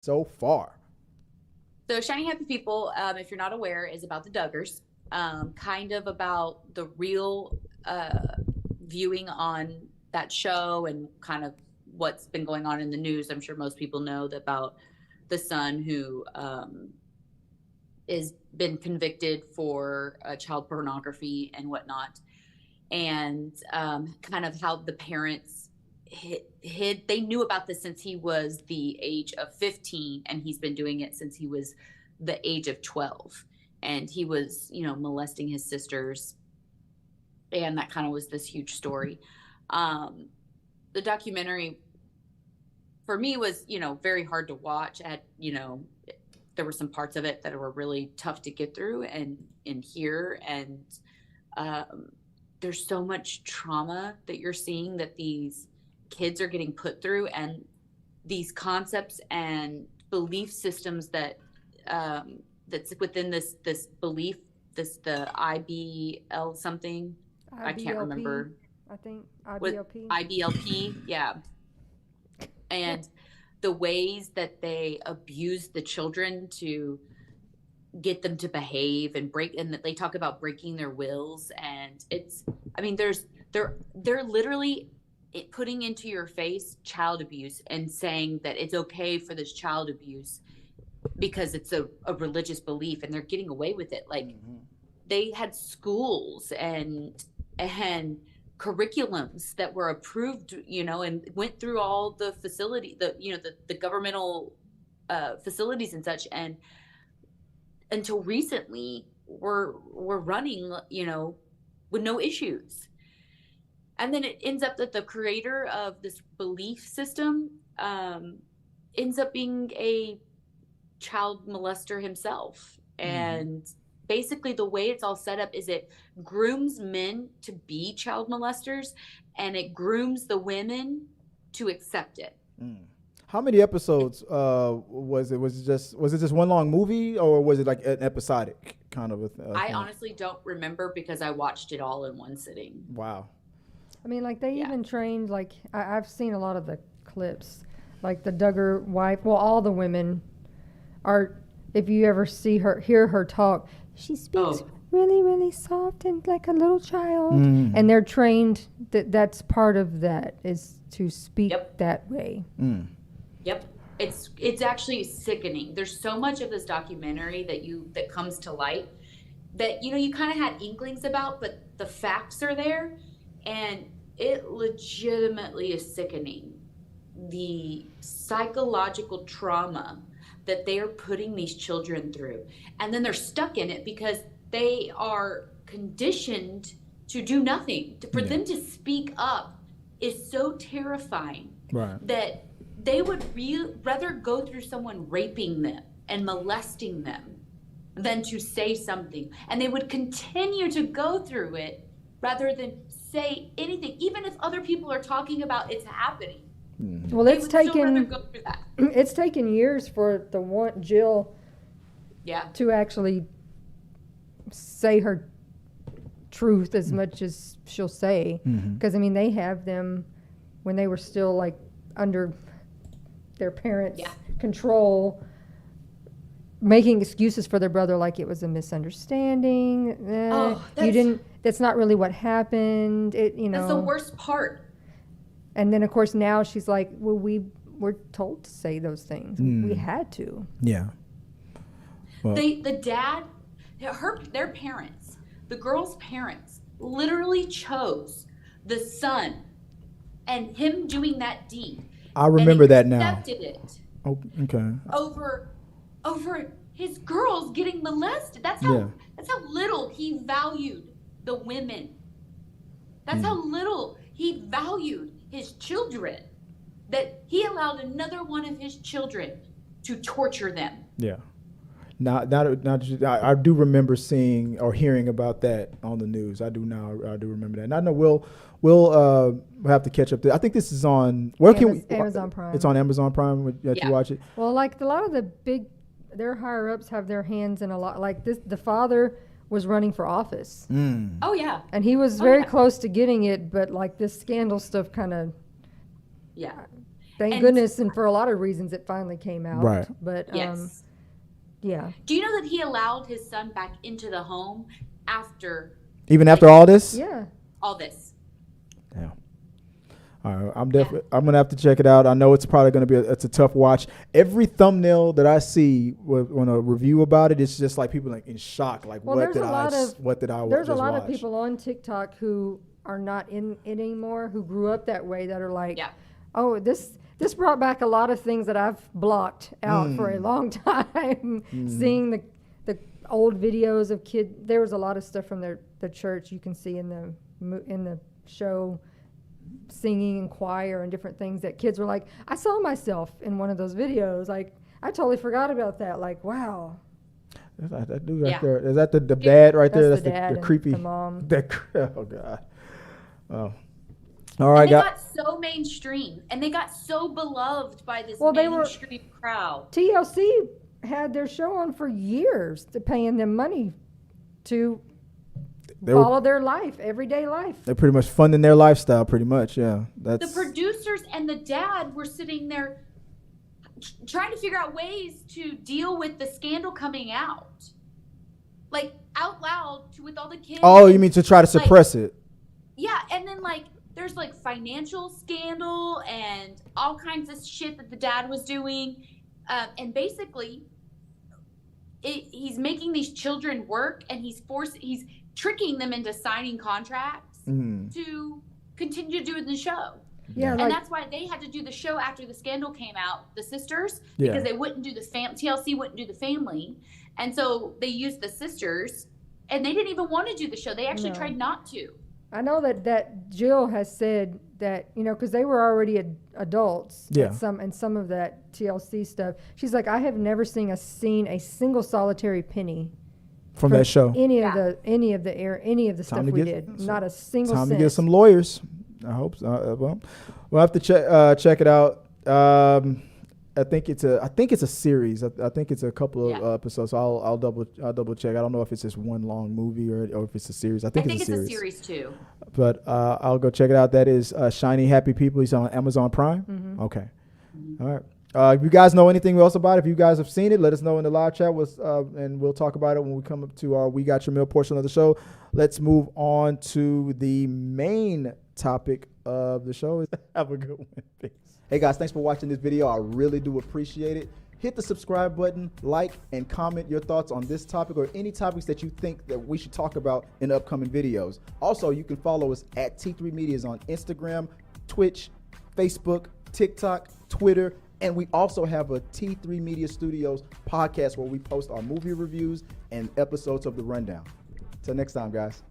so far? So, Shiny Happy People, if you're not aware, is about the Duggars, kind of about the real viewing on that show and kind of what's been going on in the news. I'm sure most people know about the son who is been convicted for child pornography and whatnot, and kind of how the parents hid. They knew about this since he was the age of 15, and he's been doing it since he was the age of 12. And he was, molesting his sisters, and that kind of was this huge story. The documentary for me was, very hard to watch. There were some parts of it that were really tough to get through and hear, and there's so much trauma that you're seeing that these kids are getting put through, and these concepts and belief systems that's within this belief, the IBL something. I can't IBLP, remember. I think. With IBLP. IBLP, yeah. And the ways that they abuse the children to get them to behave and break, and that they talk about breaking their wills. And they're literally putting into your face child abuse and saying that it's okay for this child abuse because it's a religious belief, and they're getting away with it. Like, they had schools and curriculums that were approved, and went through all the facility, the governmental facilities and such. And until recently, we're running, with no issues. And then it ends up that the creator of this belief system ends up being a child molester himself. And basically the way it's all set up is it grooms men to be child molesters, and it grooms the women to accept it. How many episodes was it? Was it just one long movie, or was it like an episodic kind of a I thing? honestly don't remember because I watched it all in one sitting. Wow. I mean, like they Yeah. even trained. Like I've seen a lot of the clips. Like the Duggar wife. Well, all the women are. If you ever hear her talk, she speaks really, really soft and like a little child. And they're trained. That's part of that is to speak that way. Yep. It's actually sickening. There's so much of this documentary that comes to light that you kind of had inklings about, but the facts are there, and it legitimately is sickening. The psychological trauma that they are putting these children through, and then they're stuck in it because they are conditioned to do nothing. For them to speak up is so terrifying that they would rather go through someone raping them and molesting them than to say something. And they would continue to go through it rather than say anything, even if other people are talking about it's happening. Well, They would still rather go through that. it's taken years for the one Jill Yeah. to actually say her truth as much as she'll say. Because, I mean, they have them when they were still, like, under their parents' control, making excuses for their brother like it was a misunderstanding. That's not really what happened. That's the worst part. And then, of course, now she's like, well, we were told to say those things. We had to. Yeah. Well, The dad, their parents, the girl's parents, literally chose the son and him doing that deed. I remember that now. Accepted it Oh, okay. over his girls getting molested. That's how little he valued the women. That's how little he valued his children, that he allowed another one of his children to torture them. Yeah. I do remember seeing or hearing about that on the news. I do remember that. And I know we'll have to catch up. I think this is on Amazon Prime. It's on Amazon Prime. You watch it. Well, like a lot of their higher ups have their hands in a lot. Like this, the father was running for office. Oh yeah. And he was very close to getting it, but like this scandal stuff kind of. Yeah. thank And- goodness, and for a lot of reasons, it finally came out. Right. But Yes. yeah. Do you know that he allowed his son back into the home after Even after all this? Yeah. all this? Yeah. All right, I'm gonna have to check it out. I know it's probably gonna be it's a tough watch. Every thumbnail that I see on a review about it, it's just like people like in shock. Like, Well, what there's did a lot I? of- What did I? There's a just lot watch? of people on TikTok who are not in it anymore, who grew up that way, that are like, Yeah. oh, this brought back a lot of things that I've blocked out for a long time. Seeing the old videos of kids, there was a lot of stuff from the church you can see in the show, singing and choir and different things that kids were like, I saw myself in one of those videos. Like, I totally forgot about that. Like, wow. That dude right Yeah. there. Is that the dad right there? That's That's the dad the and creepy. the mom. Oh God. Oh. All right, And they guys. got so mainstream, and they got so beloved by this Well, they were- mainstream crowd. TLC had their show on for years, to paying them money to They were follow their life, everyday life. they're pretty much funding their lifestyle, pretty much. Yeah. The That's producers and the dad were sitting there trying to figure out ways to deal with the scandal coming out, like out loud with all the kids. Oh, you and, mean to try to like, suppress it? Yeah, and then like there's like financial scandal and all kinds of shit that the dad was doing, and basically, he's making these children work, and he's tricking them into signing contracts to continue to do the show. Yeah, And like, that's why they had to do the show after the scandal came out, the sisters, Yeah. because they wouldn't do the TLC wouldn't do the family, and so they used the sisters, and they didn't even want to do the show. They actually No. tried not to. I know that Jill has said that, because they were already adults. Yeah. And some of that TLC stuff. She's like, I have never seen a single solitary penny From that show. Any Yeah. of the stuff to we get did. Not a single Time cent. to get some lawyers. I hope so. Well, we'll have to check it out. I think it's a series. I think it's a couple of episodes. So I'll double check. I don't know if it's just one long movie or if it's a series. I think it's a series too. But I'll go check it out. That is Shiny Happy People. He's on Amazon Prime. Mm-hmm. Okay. All right. If you guys know anything else about it, if you guys have seen it, let us know in the live chat, and we'll talk about it when we come up to our We Got Your Meal portion of the show. Let's move on to the main topic of the show. Have a good one. Peace. Hey guys, thanks for watching this video. I really do appreciate it. Hit the subscribe button, like, and comment your thoughts on this topic or any topics that you think that we should talk about in upcoming videos. Also, you can follow us at T3 Medias on Instagram, Twitch, Facebook, TikTok, Twitter, and we also have a T3 Media Studios podcast where we post our movie reviews and episodes of The Rundown. Till next time, guys.